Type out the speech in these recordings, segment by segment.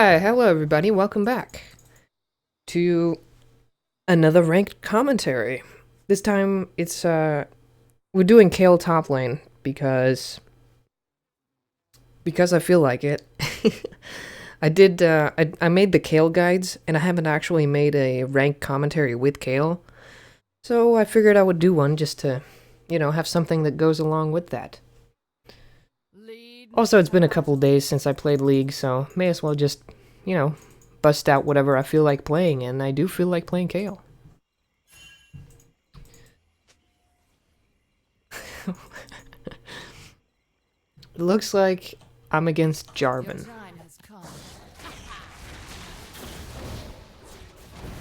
Hi, hello everybody, welcome back to another ranked commentary. This time it's we're doing Kayle top lane because I feel like it. I made the Kayle guides and I haven't actually made a ranked commentary with Kayle. So I figured I would do one just to, have something that goes along with that. Also, it's been a couple days since I played League, so may as well just, bust out whatever I feel like playing, and I do feel like playing Kayle. It looks like I'm against Jarvan.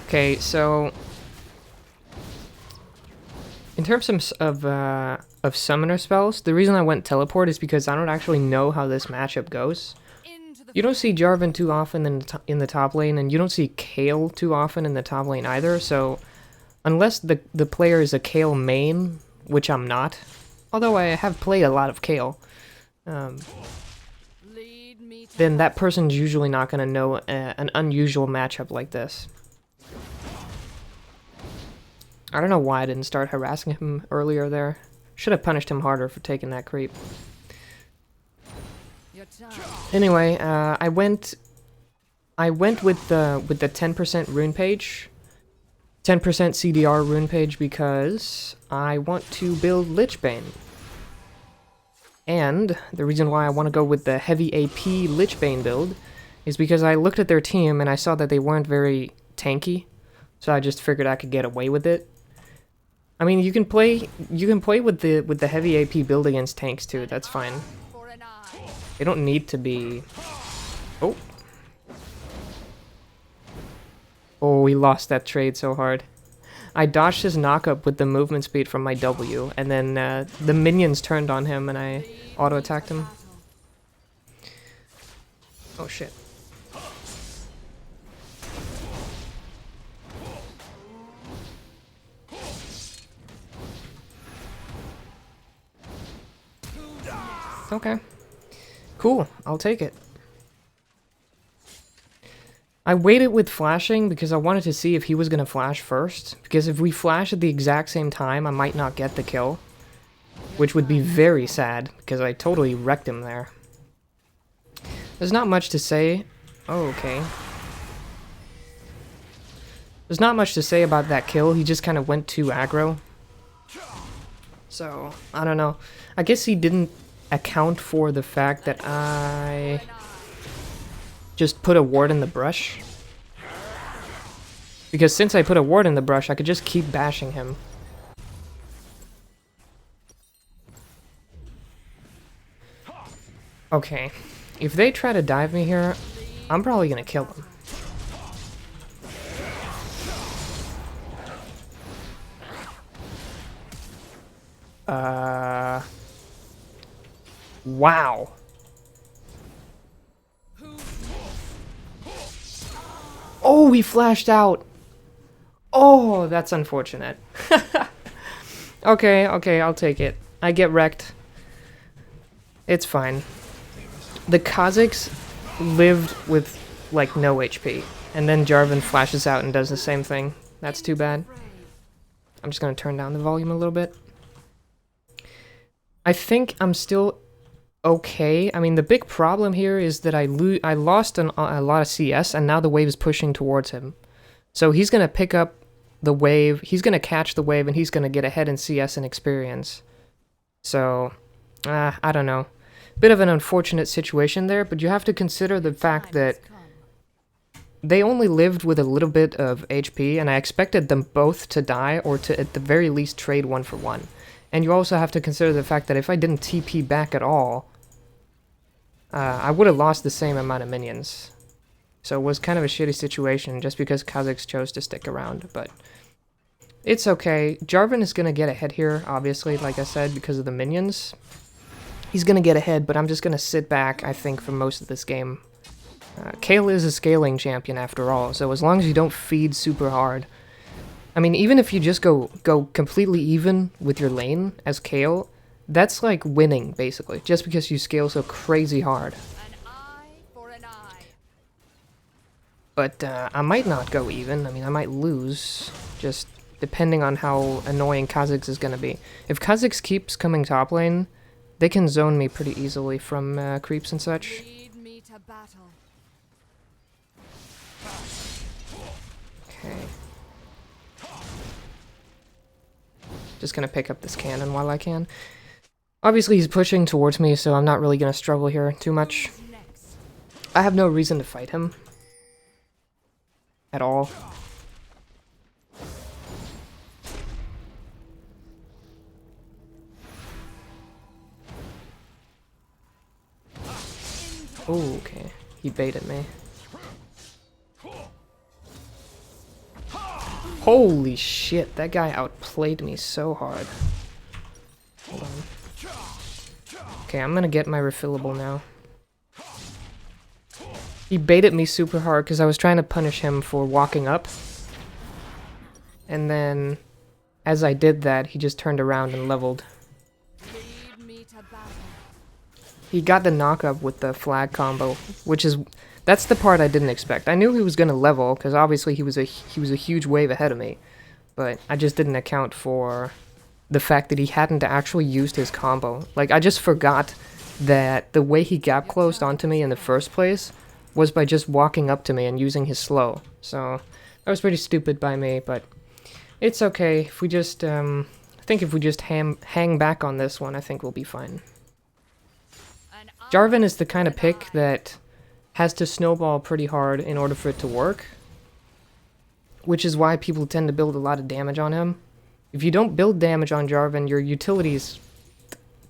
Okay, so in terms of summoner spells, the reason I went teleport is because I don't actually know how this matchup goes. You don't see Jarvan too often in the top lane, and you don't see Kayle too often in the top lane either, so unless the player is a Kayle main, which I'm not, although I have played a lot of Kayle, then that person's usually not going to know an unusual matchup like this. I don't know why I didn't start harassing him earlier there. Should have punished him harder for taking that creep. Anyway, I went with the 10% rune page, 10% CDR rune page because I want to build Lichbane. And the reason why I want to go with the heavy AP Lichbane build is because I looked at their team and I saw that they weren't very tanky, so I just figured I could get away with it. I mean, you can play with the heavy AP build against tanks too. That's fine. They don't need to be. Oh. Oh, we lost that trade so hard. I dodged his knockup with the movement speed from my W, and then the minions turned on him, and I auto-attacked him. Oh shit. Okay. Cool, I'll take it. I waited with flashing because I wanted to see if he was going to flash first, because if we flash at the exact same time, I might not get the kill, which would be very sad, because I totally wrecked him there. There's not much to say. Oh, okay. There's not much to say about that kill, he just kind of went too aggro. So, I don't know. I guess he didn't account for the fact that I just put a ward in the brush. Because since I put a ward in the brush, I could just keep bashing him. Okay, if they try to dive me here, I'm probably gonna kill them. Wow. Oh, he flashed out. Oh, that's unfortunate. Okay, I'll take it. I get wrecked. It's fine. The Kazakhs lived with, like, no HP. And then Jarvan flashes out and does the same thing. That's too bad. I'm just gonna turn down the volume a little bit. I think I'm still okay. I mean, the big problem here is that I lost a lot of CS, and now the wave is pushing towards him. So he's going to pick up the wave, he's going to catch the wave, and he's going to get ahead in CS and experience. So, I don't know. Bit of an unfortunate situation there, but you have to consider the fact that they only lived with a little bit of HP, and I expected them both to die, or to at the very least trade 1-for-1. And you also have to consider the fact that if I didn't TP back at all, I would have lost the same amount of minions. So it was kind of a shitty situation just because Kazakhs chose to stick around, but it's okay. Jarvan is going to get ahead here, obviously, like I said, because of the minions. He's going to get ahead, but I'm just going to sit back, I think, for most of this game. Kayle is a scaling champion after all, so as long as you don't feed super hard. I mean, even if you just go completely even with your lane as Kayle, that's like winning, basically, just because you scale so crazy hard. But I might not go even. I mean, I might lose, just depending on how annoying Kha'Zix is going to be. If Kha'Zix keeps coming top lane, they can zone me pretty easily from creeps and such. Okay. Just gonna pick up this cannon while I can. Obviously he's pushing towards me, so I'm not really gonna struggle here too much. I have no reason to fight him. At all. Oh, okay. He baited me. Holy shit, that guy outplayed me so hard. Hold on. Okay, I'm gonna get my refillable now. He baited me super hard because I was trying to punish him for walking up. And then, as I did that, he just turned around and leveled. He got the knock-up with the flag combo, which is... That's the part I didn't expect. I knew he was gonna level, because obviously he was a huge wave ahead of me. But I just didn't account for the fact that he hadn't actually used his combo. Like, I just forgot that the way he gap closed onto me in the first place was by just walking up to me and using his slow. So, that was pretty stupid by me, but it's okay. If we just, I think if we just hang back on this one, I think we'll be fine. Jarvan is the kind of pick that has to snowball pretty hard in order for it to work, which is why people tend to build a lot of damage on him. If you don't build damage on Jarvan, your utility is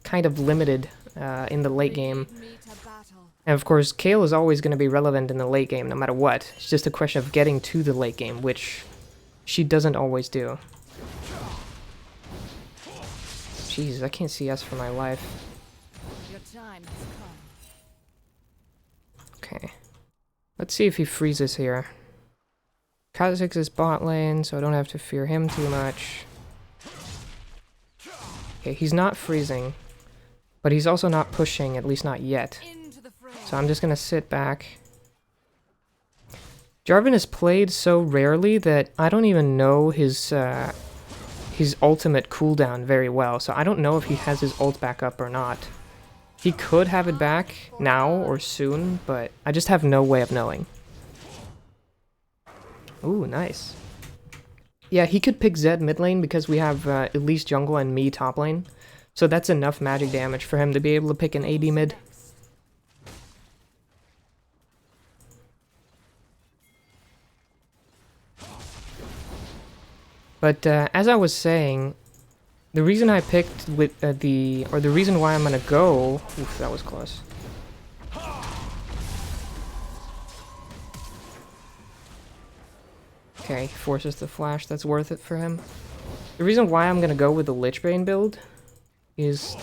kind of limited in the late game. And of course, Kayle is always going to be relevant in the late game, no matter what. It's just a question of getting to the late game, which she doesn't always do. Jeez, I can't CS for my life. Okay. Let's see if he freezes here. Kha'Zix is bot lane, so I don't have to fear him too much. Okay, he's not freezing, but he's also not pushing, at least not yet. So I'm just gonna sit back. Jarvan is played so rarely that I don't even know his ultimate cooldown very well, so I don't know if he has his ult back up or not. He could have it back now or soon, but I just have no way of knowing. Ooh, nice. Yeah, he could pick Zed mid lane because we have Elise jungle and me top lane. So that's enough magic damage for him to be able to pick an AD mid. But as I was saying, the reason I picked with the reason why I'm gonna go... Oof, that was close. Okay, forces the flash, that's worth it for him. The reason why I'm gonna go with the Lichbane build is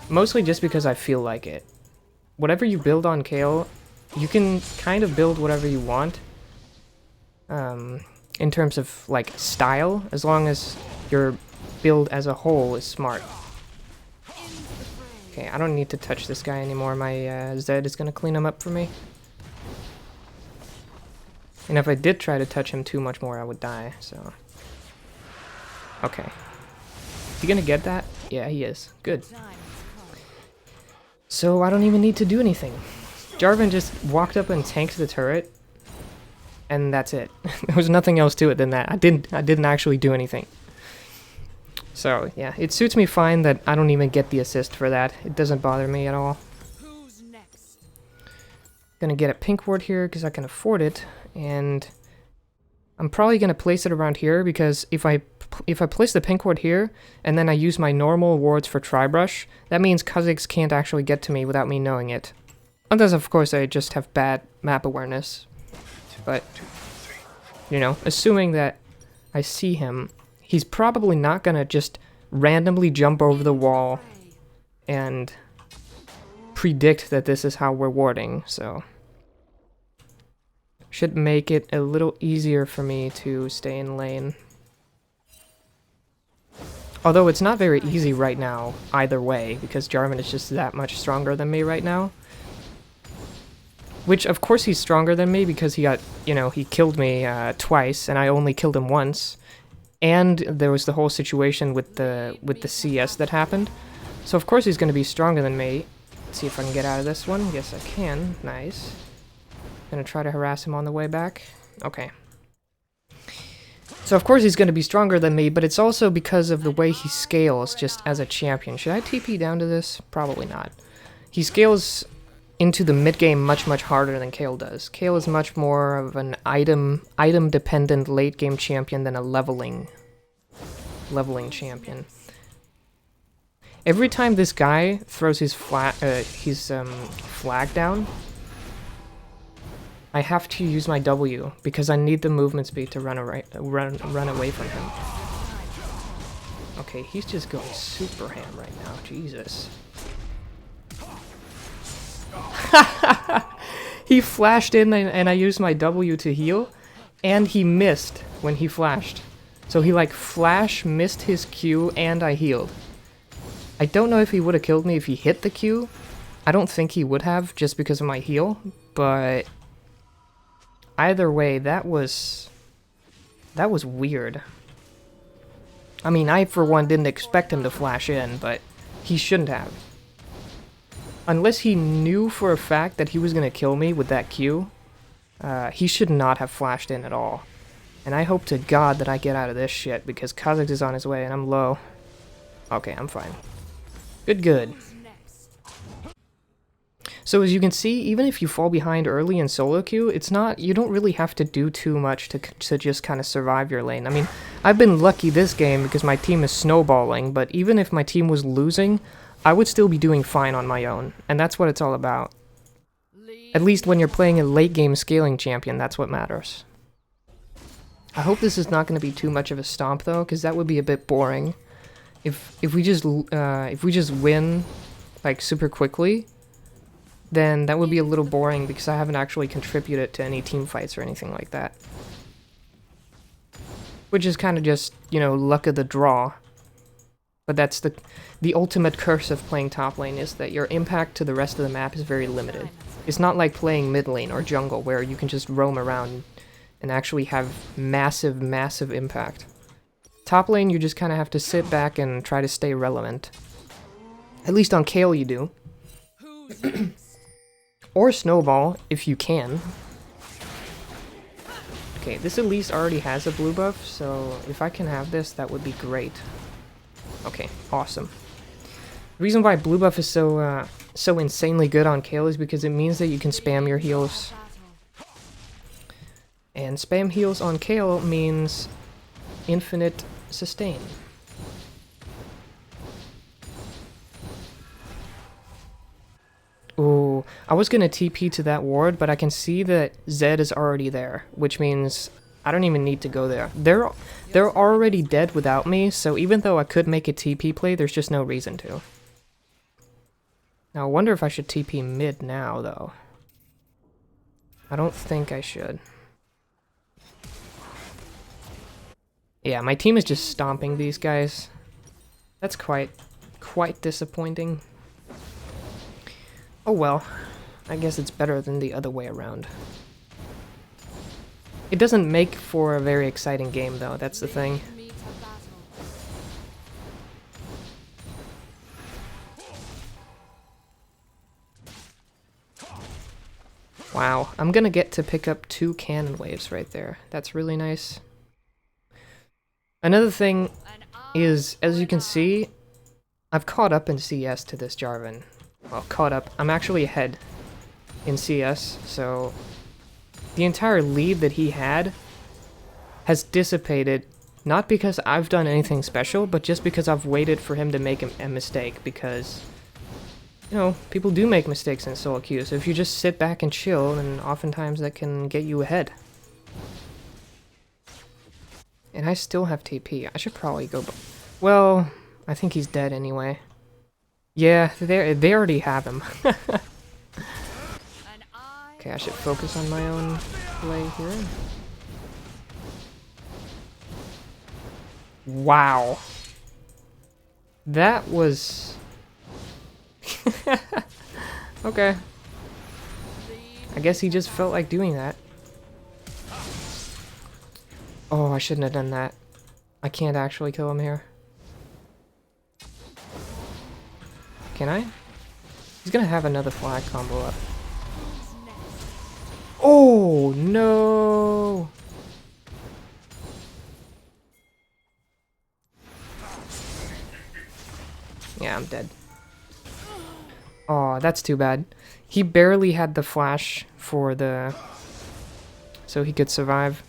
mostly just because I feel like it. Whatever you build on Kayle, you can kind of build whatever you want. In terms of, like, style, as long as your build as a whole is smart. Okay, I don't need to touch this guy anymore. My Zed is gonna clean him up for me. And if I did try to touch him too much more, I would die, so... Okay. Is he gonna get that? Yeah, he is. Good. So I don't even need to do anything. Jarvan just walked up and tanked the turret. And that's it. There was nothing else to it than that. I didn't actually do anything. So, yeah, it suits me fine that I don't even get the assist for that. It doesn't bother me at all. Who's next? Gonna get a pink ward here because I can afford it, and I'm probably gonna place it around here because if I place the pink ward here and then I use my normal wards for Tribrush, that means Kha'Zix can't actually get to me without me knowing it. Unless, of course, I just have bad map awareness. But, you know, assuming that I see him, he's probably not gonna just randomly jump over the wall and predict that this is how we're warding, so... Should make it a little easier for me to stay in lane. Although it's not very easy right now, either way, because Jarvan is just that much stronger than me right now. Which, of course, he's stronger than me because he got, you know, he killed me twice, and I only killed him once. And there was the whole situation with the CS that happened. So, of course, he's going to be stronger than me. Let's see if I can get out of this one. Yes, I can. Nice. Gonna try to harass him on the way back. Okay. So, of course, he's going to be stronger than me, but it's also because of the way he scales just as a champion. Should I TP down to this? Probably not. He scales into the mid-game much harder than Kayle does. Kayle is much more of an item-dependent late-game champion than a leveling champion. Every time this guy throws his flag down, I have to use my W because I need the movement speed to run away from him. Okay, he's just going super ham right now. Jesus. He flashed in and I used my W to heal, and he missed when he flashed. So he like flash missed his Q and I healed. I don't know if he would have killed me if he hit the Q. I don't think he would have just because of my heal, but either way, that was weird. I mean, I for one didn't expect him to flash in, but he shouldn't have. Unless he knew for a fact that he was going to kill me with that Q, he should not have flashed in at all. And I hope to God that I get out of this shit, because Kha'Zix is on his way and I'm low. Okay, I'm fine. Good. So as you can see, even if you fall behind early in solo queue, it's not, you don't really have to do too much to just kind of survive your lane. I mean, I've been lucky this game because my team is snowballing, but even if my team was losing, I would still be doing fine on my own, and that's what it's all about. At least when you're playing a late game scaling champion, that's what matters. I hope this is not going to be too much of a stomp though, because that would be a bit boring. If we just win like super quickly, then that would be a little boring because I haven't actually contributed to any team fights or anything like that. Which is kind of just, you know, luck of the draw. But that's the ultimate curse of playing top lane, is that your impact to the rest of the map is very limited. It's not like playing mid lane or jungle where you can just roam around and actually have massive impact. Top lane, you just kind of have to sit back and try to stay relevant. At least on Kayle you do. Or snowball, if you can. Okay, this at least already has a blue buff, so if I can have this, that would be great. Okay, awesome. The reason why blue buff is so insanely good on Kayle is because it means that you can spam your heals. And spam heals on Kayle means infinite sustain. Ooh, I was gonna TP to that ward, but I can see that Zed is already there, which means I don't even need to go there. They're already dead without me, so even though I could make a TP play, there's just no reason to. Now I wonder if I should TP mid now, though. I don't think I should. Yeah, my team is just stomping these guys. That's quite disappointing. Oh well, I guess it's better than the other way around. It doesn't make for a very exciting game though, that's the thing. Wow, I'm gonna get to pick up 2 cannon waves right there. That's really nice. Another thing is, as you can see, I've caught up in CS to this Jarvan. Well, caught up. I'm actually ahead in CS, so the entire lead that he had has dissipated, not because I've done anything special, but just because I've waited for him to make a mistake, because, you know, people do make mistakes in solo queue, so if you just sit back and chill, then oftentimes that can get you ahead. And I still have TP. I should probably go... Well, I think he's dead anyway. Yeah, they already have him. Okay, I should focus on my own play here. Wow. That was... Okay. I guess he just felt like doing that. Oh, I shouldn't have done that. I can't actually kill him here. Can I? He's gonna have another flag combo up. Oh, no! Yeah, I'm dead. Oh, that's too bad. He barely had the flash for the... so he could survive.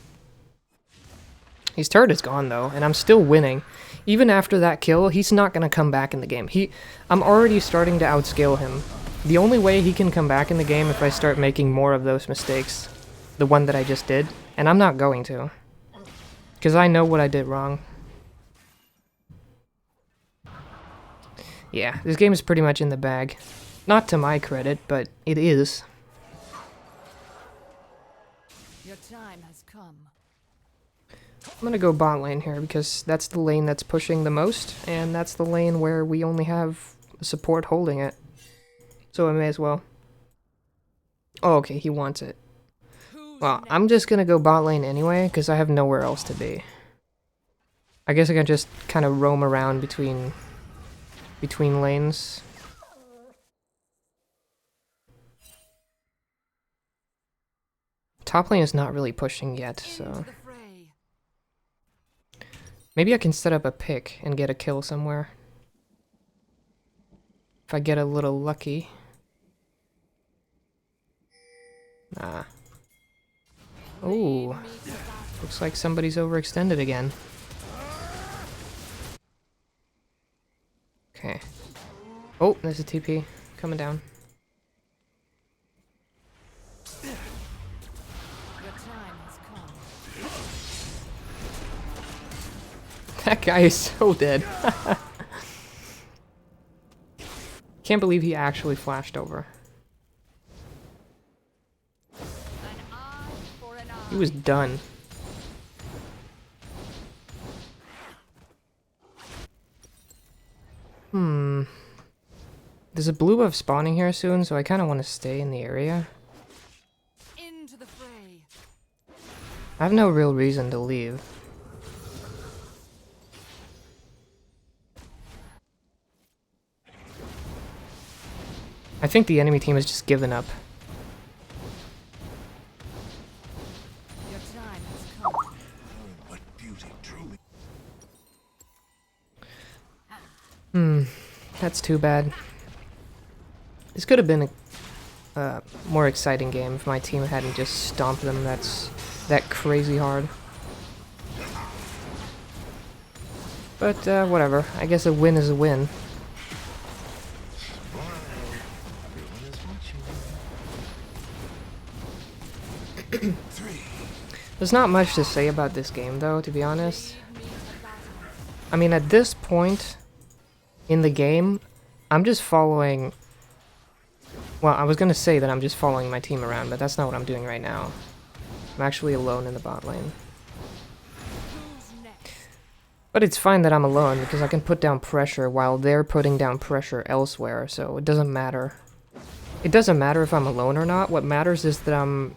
His turret is gone, though, and I'm still winning. Even after that kill, he's not gonna come back in the game. I'm already starting to outscale him. The only way he can come back in the game if I start making more of those mistakes. The one that I just did. And I'm not going to. Because I know what I did wrong. Yeah, this game is pretty much in the bag. Not to my credit, but it is. Your time has come. I'm gonna go bot lane here because that's the lane that's pushing the most, and that's the lane where we only have support holding it. So I may as well. Oh, okay, he wants it. Well, I'm just gonna go bot lane anyway, because I have nowhere else to be. I guess I can just kind of roam around between lanes. Top lane is not really pushing yet, so... maybe I can set up a pick and get a kill somewhere. If I get a little lucky. Nah. Ooh. Looks like somebody's overextended again. Okay. Oh, there's a TP. Coming down. That guy is so dead. Can't believe he actually flashed over. He was done. There's a blue buff spawning here soon, so I kind of want to stay in the area. Into the fray. I have no real reason to leave. I think the enemy team has just given up. Your time has come. Oh, what beauty, truly. That's too bad. This could have been a more exciting game if my team hadn't just stomped them that crazy hard. But whatever. I guess a win is a win. There's not much to say about this game, though, to be honest. I mean, at this point in the game, I'm just following... well, I was gonna say that I'm just following my team around, but that's not what I'm doing right now. I'm actually alone in the bot lane. But it's fine that I'm alone, because I can put down pressure while they're putting down pressure elsewhere, so it doesn't matter. It doesn't matter if I'm alone or not. What matters is that I'm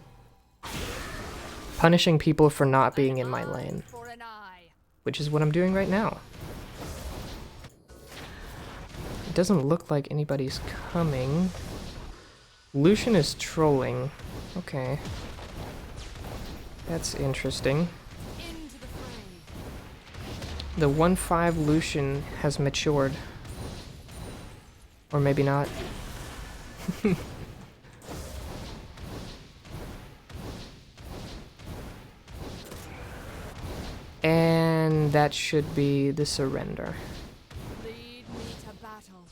punishing people for not being in my lane, which is what I'm doing right now. It doesn't look like anybody's coming. Lucian is trolling. Okay. That's interesting. The 1-5 Lucian has matured. Or maybe not. And that should be the surrender. Lead me to battle.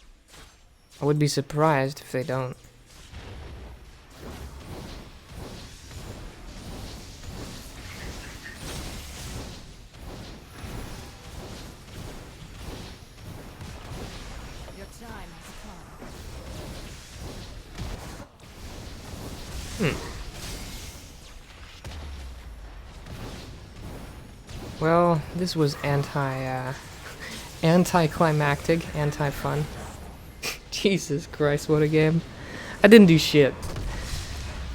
I would be surprised if they don't. Your time has come. Well, this was anticlimactic, anti-fun. Jesus Christ, what a game. I didn't do shit.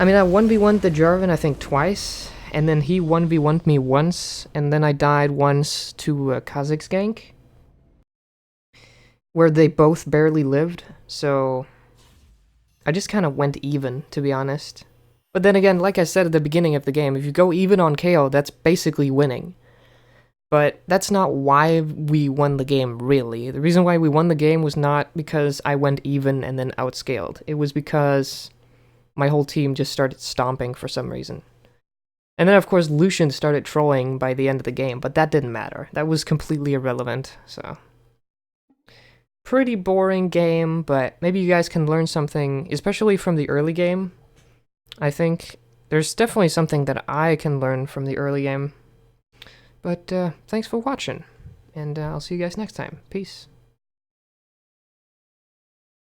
I mean, I 1v1'd the Jarvan, I think, twice, and then he 1v1'd me once, and then I died once to a Kazakh's gank, where they both barely lived, so I just kind of went even, to be honest. But then again, like I said at the beginning of the game, if you go even on Kayle, that's basically winning. But that's not why we won the game, really. The reason why we won the game was not because I went even and then outscaled. It was because my whole team just started stomping for some reason. And then, of course, Lucian started trolling by the end of the game, but that didn't matter. That was completely irrelevant, so... Pretty boring game, but maybe you guys can learn something, especially from the early game. I think there's definitely something that I can learn from the early game. But thanks for watching, and I'll see you guys next time. Peace.